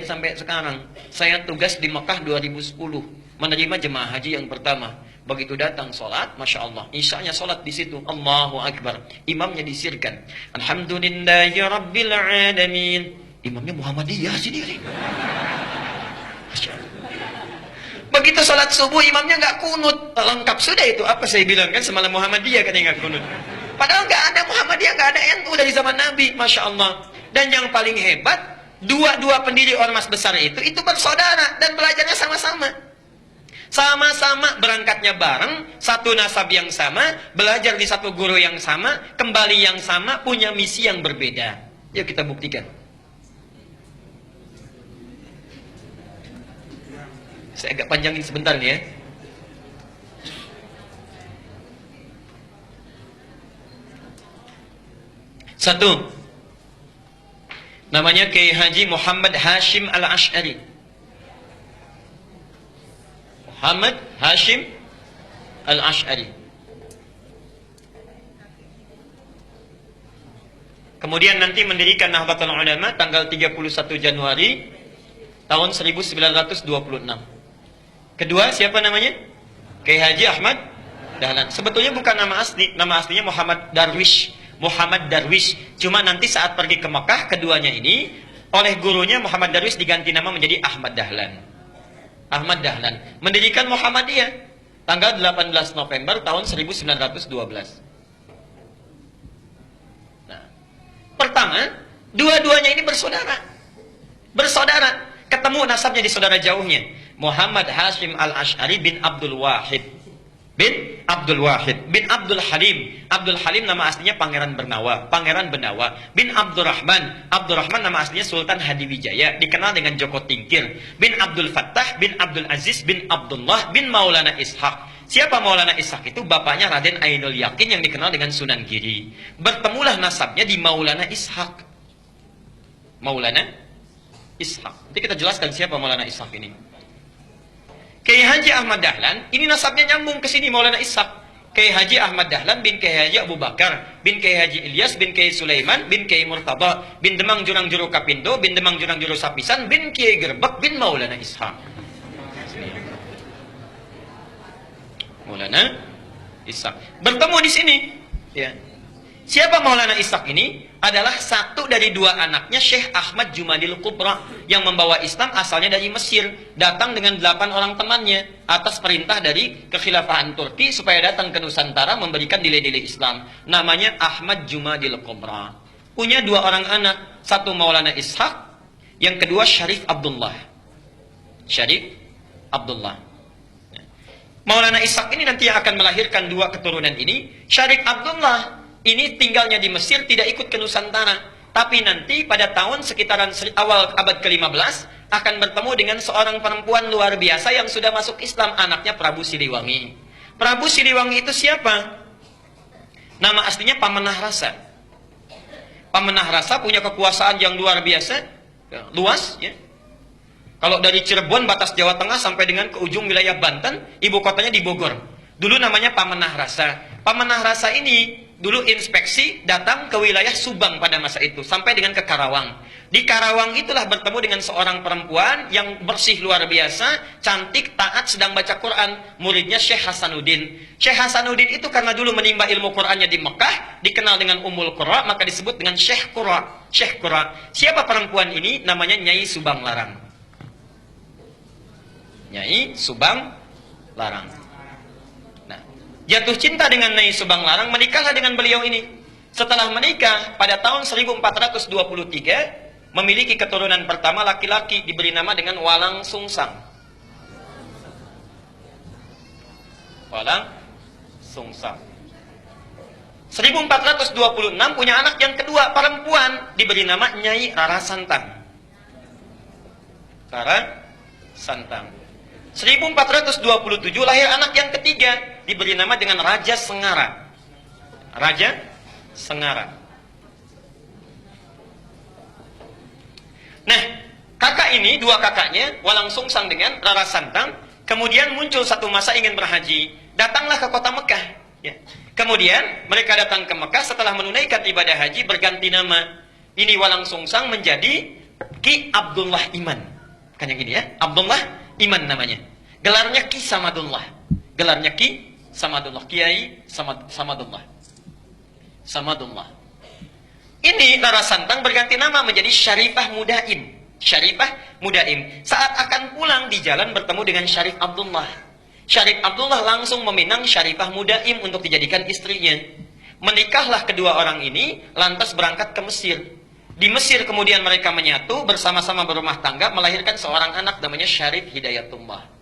sampai sekarang. Saya tugas di Mekah 2010, menerima jemaah haji yang pertama. Begitu datang sholat, Masya Allah, isyanya sholat di situ, Allahu Akbar. Imamnya disirkan, Alhamdulillahi Rabbil Alamin. Imamnya Muhammadiyah sendiri. Masya Allah. Begitu sholat subuh, imamnya nggak kunut. Lengkap sudah itu. Apa saya bilang kan semalam Muhammadiyah kan yang nggak kunut. Padahal nggak ada Muhammadiyah, nggak ada NU dari zaman Nabi, Masya Allah. Dan yang paling hebat, dua pendiri ormas besar itu bersaudara dan belajarnya sama-sama. Sama-sama berangkatnya bareng, satu nasab yang sama, belajar di satu guru yang sama, kembali yang sama, punya misi yang berbeda. Yuk kita buktikan. Saya agak panjangin sebentar nih ya. Satu, namanya Kiai Haji Muhammad Hashim Al-Ash'ari. Muhammad Hashim Al-Ash'ari. Kemudian nanti mendirikan Nahdlatul Ulama tanggal 31 Januari tahun 1926. Kedua, siapa namanya? Kiai Haji Ahmad Dahlan. Sebetulnya bukan nama asli, nama aslinya Muhammad Darwish. Muhammad Darwish. Cuma nanti saat pergi ke Mekah, keduanya ini oleh gurunya Muhammad Darwish diganti nama menjadi Ahmad Dahlan. Ahmad Dahlan mendirikan Muhammadiyah tanggal 18 November tahun 1912. Nah, pertama, dua-duanya ini bersaudara. Bersaudara. Ketemu nasabnya di saudara jauhnya. Muhammad Hashim Al-Ash'ari bin Abdul Wahid. Bin Abdul Wahid. Bin Abdul Halim. Abdul Halim nama aslinya Pangeran Bernawa. Pangeran Benawa. Bin Abdurrahman. Abdurrahman nama aslinya Sultan Hadiwijaya. Dikenal dengan Joko Tingkir. Bin Abdul Fattah. Bin Abdul Aziz. Bin Abdullah. Bin Maulana Ishaq. Siapa Maulana Ishaq itu? Bapaknya Raden Ainul Yakin yang dikenal dengan Sunan Giri. Bertemulah nasabnya di Maulana Ishaq. Maulana Ishaq. Nanti kita jelaskan siapa Maulana Ishaq ini. Kiai Haji Ahmad Dahlan, ini nasabnya nyambung ke sini Maulana Ishaq. Kiai Haji Ahmad Dahlan bin Kiai Haji Abu Bakar, bin Kiai Haji Ilyas, bin Kiai Sulaiman, bin Kiai Murtada, bin Demang Jurang Juru Kapindo, bin Demang Jurang Juru Sapisan, bin Kiai Gerbek, bin Maulana Ishaq. Maulana Ishaq. Bertemu di sini. Ya. Siapa Maulana Ishaq ini? Adalah satu dari dua anaknya Syekh Ahmad Jumadil Kubra yang membawa Islam, asalnya dari Mesir, datang dengan 8 orang temannya atas perintah dari kekhilafahan Turki supaya datang ke Nusantara memberikan nilai-nilai Islam. Namanya Ahmad Jumadil Kubra. Punya 2 orang anak, satu Maulana Ishaq, yang kedua Syarif Abdullah. Syarif Abdullah. Maulana Ishaq ini nanti yang akan melahirkan 2 keturunan ini. Syarif Abdullah ini tinggalnya di Mesir, tidak ikut ke Nusantara. Tapi nanti pada tahun sekitaran awal abad ke-15 akan bertemu dengan seorang perempuan luar biasa yang sudah masuk Islam, anaknya Prabu Siliwangi. Prabu Siliwangi itu siapa? Nama aslinya Pamenah Rasa. Pamenah Rasa punya kekuasaan yang luar biasa, luas ya. Kalau dari Cirebon batas Jawa Tengah sampai dengan ke ujung wilayah Banten, ibu kotanya di Bogor. Dulu namanya Pamenah Rasa. Pamenah Rasa ini dulu inspeksi datang ke wilayah Subang pada masa itu sampai dengan ke Karawang. Di Karawang itulah bertemu dengan seorang perempuan yang bersih luar biasa, cantik, taat, sedang baca Quran. Muridnya Syekh Hasanuddin. Syekh Hasanuddin itu karena dulu menimba ilmu Qurannya di Mekah, dikenal dengan Ummul Qura, maka disebut dengan Syekh Qura. Syekh Qura. Siapa perempuan ini? Namanya Nyai Subang Larang. Nyai Subang Larang. Jatuh cinta dengan Nyai Subang Larang, menikahlah dengan beliau ini. Setelah menikah, pada tahun 1423, memiliki keturunan pertama laki-laki, diberi nama dengan Walang Sungsang. Walang Sungsang. 1426 punya anak yang kedua, perempuan, diberi nama Nyai Rara Santang. Rara Santang. 1427 lahir anak yang ketiga, diberi nama dengan Raja Sengara. Raja Sengara. Nah, kakak ini, 2 kakaknya, Walang Sungsang dengan Rara Santang, kemudian muncul satu masa ingin berhaji. Datanglah ke kota Mekah. Ya. Kemudian mereka datang ke Mekah setelah menunaikan ibadah haji, berganti nama. Ini Walang Sungsang menjadi Ki Abdullah Iman. Kan yang ini ya, Abdullah Iman namanya. Gelarnya Ki Samadullah. Gelarnya Ki Samadullah, Kiai Samadullah. Samadullah. Ini Rara Santang berganti nama menjadi Syarifah Mudaim. Syarifah Mudaim. Saat akan pulang di jalan bertemu dengan Syarif Abdullah. Syarif Abdullah langsung meminang Syarifah Mudaim untuk dijadikan istrinya. Menikahlah kedua orang ini, lantas berangkat ke Mesir. Di Mesir kemudian mereka menyatu, bersama-sama berumah tangga, melahirkan seorang anak namanya Syarif Hidayatullah.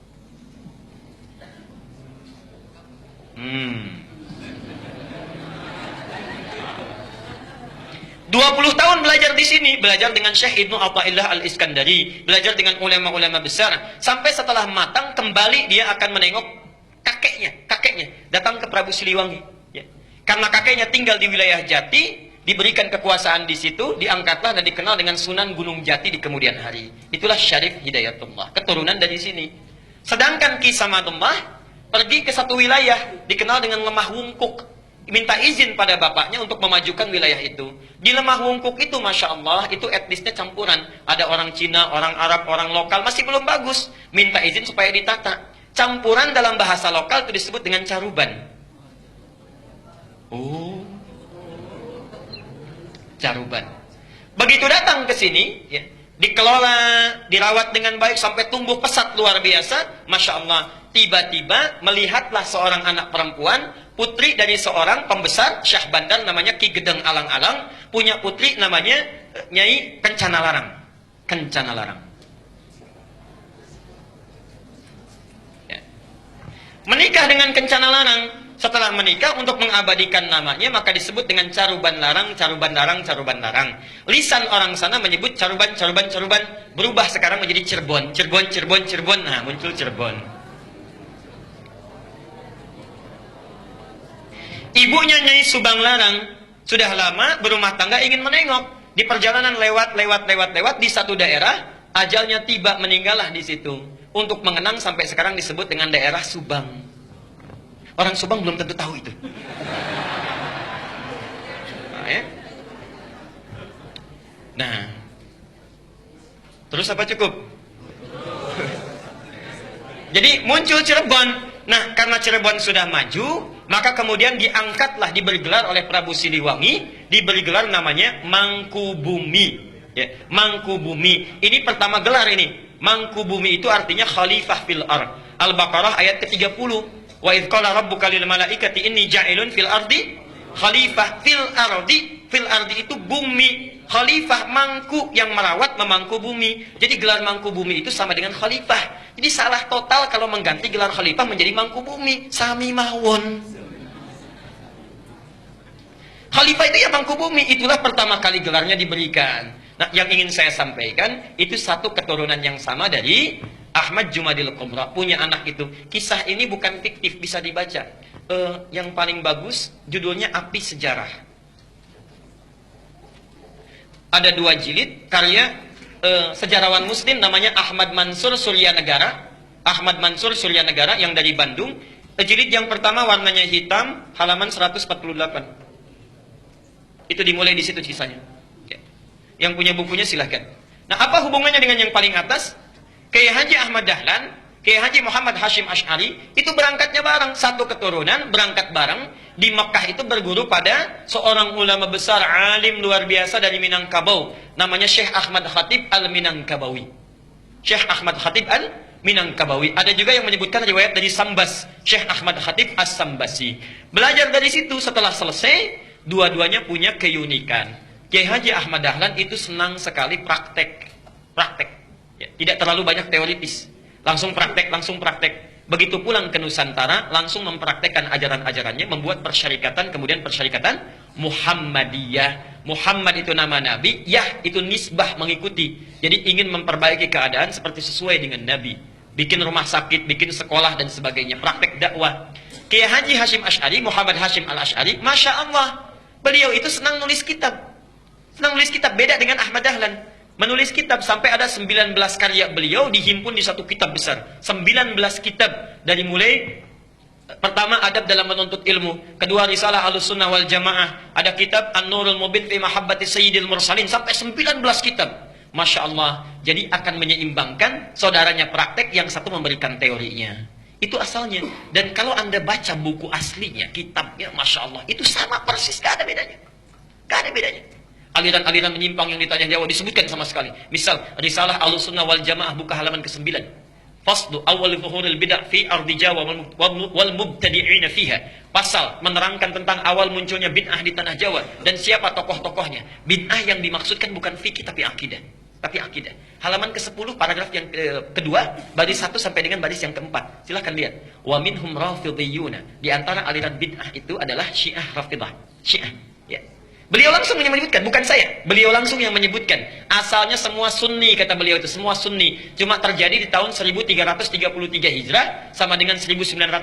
20 tahun belajar di sini, belajar dengan Syekh Ibnu Athaillah Al-Iskandari, belajar dengan ulama-ulama besar, sampai setelah matang kembali dia akan menengok kakeknya datang ke Prabu Siliwangi. Ya. Karena kakeknya tinggal di wilayah Jati, diberikan kekuasaan di situ, diangkatlah dan dikenal dengan Sunan Gunung Jati di kemudian hari. Itulah Syarif Hidayatullah, keturunan dari sini. Sedangkan Ki Samadullah pergi ke satu wilayah dikenal dengan Lemah Wungkuk. Minta izin pada bapaknya untuk memajukan wilayah itu. Di Lemah Wungkuk itu, Masya Allah, itu etnisnya campuran. Ada orang Cina, orang Arab, orang lokal, masih belum bagus. Minta izin supaya ditata. Campuran dalam bahasa lokal itu disebut dengan caruban. Oh, caruban. Begitu datang ke sini, ya, dikelola, dirawat dengan baik sampai tumbuh pesat luar biasa. Masya Allah, tiba-tiba melihatlah seorang anak perempuan, putri dari seorang pembesar Syah Bandar namanya Ki Gedeng Alang-Alang, punya putri namanya Nyai Kencana Larang. Kencana Larang. Ya. Menikah dengan Kencana Larang. Setelah menikah, untuk mengabadikan namanya maka disebut dengan Caruban Larang, Caruban Larang, Caruban Larang. Lisan orang sana menyebut Caruban, Caruban, Caruban, berubah sekarang menjadi Cirebon, Cirebon, Cirebon, Cirebon. Nah, muncul Cirebon. Ibunya Nyai Subang Larang sudah lama berumah tangga, ingin menengok. Di perjalanan lewat di satu daerah, ajalnya tiba, meninggallah di situ. Untuk mengenang sampai sekarang disebut dengan daerah Subang. Orang Subang belum tentu tahu itu. Nah, ya. Nah, terus apa cukup? Jadi muncul Cirebon. Nah, karena Cirebon sudah maju, maka kemudian diangkatlah, diberi gelar oleh Prabu Siliwangi, diberi gelar namanya Mangkubumi. Ya, Mangkubumi. Ini pertama gelar ini. Mangkubumi itu artinya khalifah fil ard. Al-Baqarah ayat ke-30. Wa idh qala rabbuka lil malaikati inni ja'ilun fil ardi khalifah. Fil ardi itu bumi. Khalifah, mangku, yang merawat, memangku bumi. Jadi gelar mangku bumi itu sama dengan khalifah. Jadi salah total kalau mengganti gelar khalifah menjadi mangku bumi. Sami mawon. Khalifah itu ya mangku bumi. Itulah pertama kali gelarnya diberikan. Nah, yang ingin saya sampaikan, itu satu keturunan yang sama dari Ahmad Jumadil Kubra, punya anak itu. Kisah ini bukan fiktif, bisa dibaca. Yang paling bagus, judulnya Api Sejarah. Ada 2 jilid, karya sejarawan muslim namanya Ahmad Mansur Suryanegara. Ahmad Mansur Suryanegara yang dari Bandung. Jilid yang pertama warnanya hitam, halaman 148. Itu dimulai di situ kisahnya. Yang punya bukunya silahkan. Nah, apa hubungannya dengan yang paling atas? Kiai Haji Ahmad Dahlan, Kiai Haji Muhammad Hashim Asy'ari, itu berangkatnya bareng, satu keturunan, berangkat bareng. Di Mekah itu berguru pada seorang ulama besar, alim luar biasa dari Minangkabau, namanya Syekh Ahmad Khatib Al-Minangkabawi. Syekh Ahmad Khatib Al-Minangkabawi. Ada juga yang menyebutkan riwayat dari Sambas, Syekh Ahmad Khatib As-Sambasi. Belajar dari situ, setelah selesai, dua-duanya punya keunikan. Kiai Haji Ahmad Dahlan itu senang sekali praktek. Ya, tidak terlalu banyak teoritis. Langsung praktek. Begitu pulang ke Nusantara, langsung mempraktekkan ajaran-ajarannya, membuat persyarikatan, kemudian persyarikatan Muhammadiyah. Muhammad itu nama Nabi, Yah itu nisbah, mengikuti. Jadi ingin memperbaiki keadaan seperti sesuai dengan Nabi. Bikin rumah sakit, bikin sekolah, dan sebagainya. Praktek dakwah. Kiai Haji Hashim Asy'ari, Muhammad Hashim Al-Asy'ari, Masya Allah, beliau itu senang nulis kitab. Beda dengan Ahmad Dahlan. Menulis kitab sampai ada 19 karya beliau dihimpun di satu kitab besar. 19 kitab. Dari mulai pertama adab dalam menuntut ilmu, kedua risalah Ahlussunnah wal Jamaah, ada kitab An-Nurul Mubin fi Mahabbati Sayyidil Mursalin, sampai 19 kitab. Masya Allah. Jadi akan menyeimbangkan saudaranya praktek, yang satu memberikan teorinya. Itu asalnya. Dan kalau Anda baca buku aslinya, kitabnya, Masya Allah, itu sama persis, gak ada bedanya. Gak ada bedanya. Aliran-aliran menyimpang yang di tanah Jawa disebutkan sama sekali. Misal, Risalah Ahlussunnah wal Jamaah buka halaman ke-9. Faslu awal zuhuril bid'ah fi ardi Jawa wal mubtadi'ina fiha. Pasal menerangkan tentang awal munculnya bid'ah di tanah Jawa dan siapa tokoh-tokohnya. Bid'ah yang dimaksudkan bukan fikih tapi akidah. Tapi akidah. Halaman ke-10 paragraf yang kedua, baris 1 sampai dengan baris yang keempat. Silahkan lihat. Wa minhum rafidhiyuna. Di antara aliran bid'ah itu adalah Syiah Rafidah. Syiah, ya. Beliau langsung menyebutkan, bukan saya. Beliau langsung yang menyebutkan. Asalnya semua Sunni, kata beliau itu, semua Sunni. Cuma terjadi di tahun 1333 Hijrah sama dengan 1909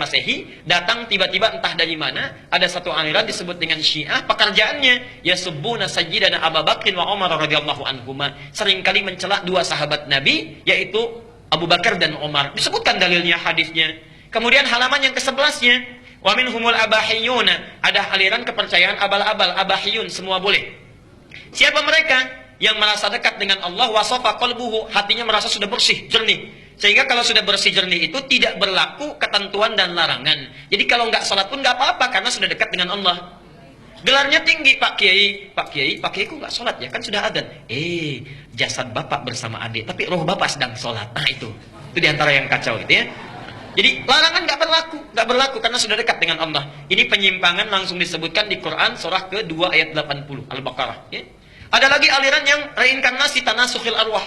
Masehi. Datang tiba-tiba entah dari mana, ada satu aliran disebut dengan Syiah. Pekerjaannya yasubbuna sayyidana Abu Bakr wa Umar radhiyallahu anhuma. Seringkali mencela dua sahabat Nabi, yaitu Abu Bakar dan Umar. Disebutkan dalilnya, hadisnya. Kemudian halaman yang ke-11-nya, wa minhumul abahiyuna, ada aliran kepercayaan abal-abal, abahiyun, semua boleh. Siapa mereka? Yang merasa dekat dengan Allah, wasafa qalbuhu, hatinya merasa sudah bersih, jernih. Sehingga kalau sudah bersih jernih itu tidak berlaku ketentuan dan larangan. Jadi kalau nggak sholat pun nggak apa-apa karena sudah dekat dengan Allah. Gelarnya tinggi, Pak Kiai. Pak Kiai kok nggak sholat ya? Kan sudah adzan. Jasad bapak bersama adik, tapi roh bapak sedang sholat. Nah itu diantara yang kacau itu ya. Jadi larangan nggak berlaku karena sudah dekat dengan Allah. Ini penyimpangan langsung disebutkan di Quran surah ke-2 ayat 80 Al-Baqarah. Ya. Ada lagi aliran yang reinkarnasi tanasukhil arwah.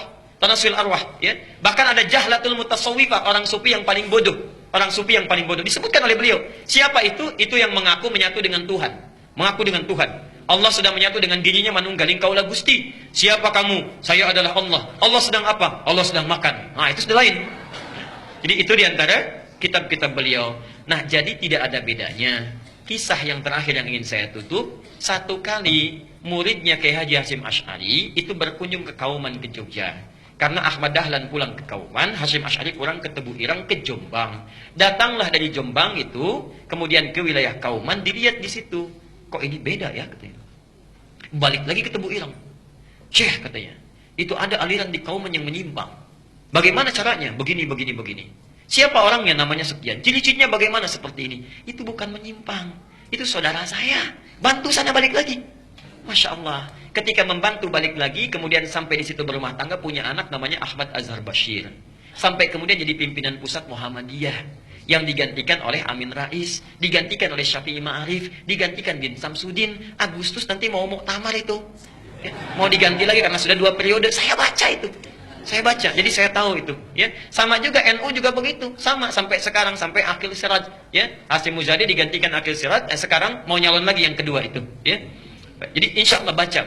Ya. Bahkan ada jahlatul mutasawwifah, orang sufi yang paling bodoh. Orang sufi yang paling bodoh disebutkan oleh beliau. Siapa itu? Itu yang mengaku menyatu dengan Tuhan. Mengaku dengan Tuhan. Allah sedang menyatu dengan dirinya, manunggaling kaulah Gusti. Siapa kamu? Saya adalah Allah. Allah sedang apa? Allah sedang makan. Nah itu sudah lain. Jadi itu diantara kitab-kitab beliau. Nah, jadi tidak ada bedanya. Kisah yang terakhir yang ingin saya tutup, satu kali muridnya Kiai Haji Hasyim Asy'ari itu berkunjung ke Kauman ke Jogja. Karena Ahmad Dahlan pulang ke Kauman, Hasyim Asy'ari pulang ke Tebu Ireng ke Jombang. Datanglah dari Jombang itu, kemudian ke wilayah Kauman, dilihat di situ. Kok ini beda ya katanya. Balik lagi ke Tebu Ireng. Syekh katanya, itu ada aliran di Kauman yang menyimpang. Bagaimana caranya? Begini. Siapa orangnya? Namanya sekian. Ciri-cirinya bagaimana seperti ini? Itu bukan menyimpang. Itu saudara saya. Bantu sana balik lagi. Masya Allah. Ketika membantu balik lagi, kemudian sampai di situ berumah tangga, punya anak namanya Ahmad Azhar Bashir. Sampai kemudian jadi pimpinan pusat Muhammadiyah. Yang digantikan oleh Amin Rais. Digantikan oleh Syafi'i Ma'arif. Digantikan bin Samsudin. Agustus nanti mau muktamar itu. Ya, mau diganti lagi karena sudah 2 periode. Saya baca itu. Saya baca, jadi saya tahu itu. Ya, sama juga NU juga begitu, sama sampai sekarang sampai Aqil Siraj. Ya, Hasyim Muzadi digantikan Aqil Siraj, sekarang mau nyalon lagi yang kedua itu. Ya, jadi insya Allah baca.